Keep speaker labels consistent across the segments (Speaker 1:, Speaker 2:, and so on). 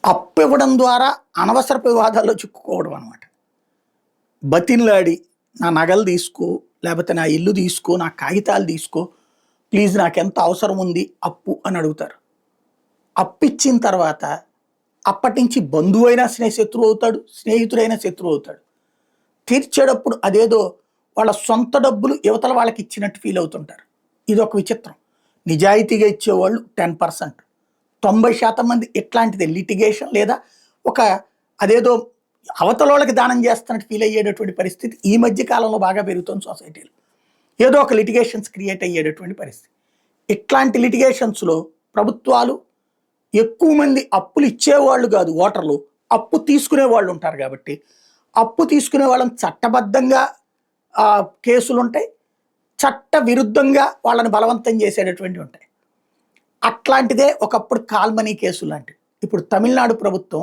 Speaker 1: అప్పు ఇవ్వడం ద్వారా అనవసరపు వివాదాల్లో చిక్కుకోవడం అనమాట. బతిన్లాడి నా నగలు తీసుకో, లేకపోతే నా ఇల్లు తీసుకో, నా కాగితాలు తీసుకో, ప్లీజ్ నాకెంత అవసరం ఉంది అప్పు అని అడుగుతారు. అప్పిచ్చిన తర్వాత అప్పటి నుంచి బంధువైనా శత్రువు అవుతాడు, స్నేహితుడైనా శత్రువు అవుతాడు. తీర్చేటప్పుడు అదేదో వాళ్ళ సొంత డబ్బులు యువతల వాళ్ళకి ఇచ్చినట్టు ఫీల్ అవుతుంటారు. ఇది ఒక విచిత్రం. నిజాయితీగా ఇచ్చేవాళ్ళు 10%, 90% మంది ఇట్లాంటిది లిటిగేషన్ లేదా ఒక అదేదో అవతల వాళ్ళకి దానం చేస్తున్నట్టు ఫీల్ అయ్యేటటువంటి పరిస్థితి ఈ మధ్య కాలంలో బాగా పెరుగుతుంది సొసైటీలో. ఏదో ఒక లిటిగేషన్స్ క్రియేట్ అయ్యేటటువంటి పరిస్థితి. ఇట్లాంటి లిటిగేషన్స్లో ప్రభుత్వాలు ఎక్కువ మంది అప్పులు ఇచ్చేవాళ్ళు కాదు, ఓటర్లు అప్పు తీసుకునే వాళ్ళు ఉంటారు. కాబట్టి అప్పు తీసుకునే వాళ్ళని చట్టబద్ధంగా కేసులు ఉంటాయి, చట్ట విరుద్ధంగా వాళ్ళని బలవంతం చేసేటటువంటివి ఉంటాయి. అట్లాంటిదే ఒకప్పుడు కాల్మనీ కేసు లాంటివి. ఇప్పుడు తమిళనాడు ప్రభుత్వం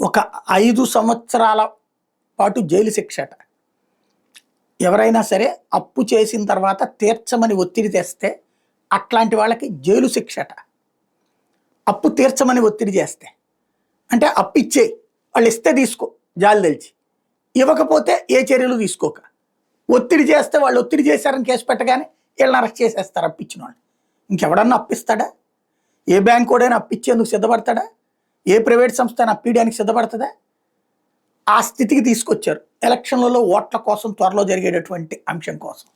Speaker 1: ఒక 5 సంవత్సరాల పాటు జైలు శిక్షట. ఎవరైనా సరే అప్పు చేసిన తర్వాత తీర్చమని ఒత్తిడి తెస్తే అట్లాంటి వాళ్ళకి జైలు శిక్షట. అప్పు తీర్చమని ఒత్తిడి చేస్తే అంటే అప్పు ఇచ్చేయి, వాళ్ళు ఇస్తే తీసుకో జాలి తెలిసి, ఇవ్వకపోతే ఏ చర్యలు తీసుకోక, ఒత్తిడి చేస్తే వాళ్ళు ఒత్తిడి చేశారని కేసు పెట్టగానే వీళ్ళని అరెస్ట్ చేసేస్తారు అప్పిచ్చిన వాళ్ళు. ఇంకెవడన్నా అప్పిస్తాడా? ఏ బ్యాంక్ కూడా అప్పిచ్చేందుకు సిద్ధపడతాడా? ఏ ప్రైవేట్ సంస్థ అప్పియడానికి సిద్ధపడుతుందా? ఆ స్థితికి తీసుకొచ్చారు ఎలక్షన్లలో ఓట్ల కోసం, త్వరలో జరిగేటటువంటి అంశం కోసం.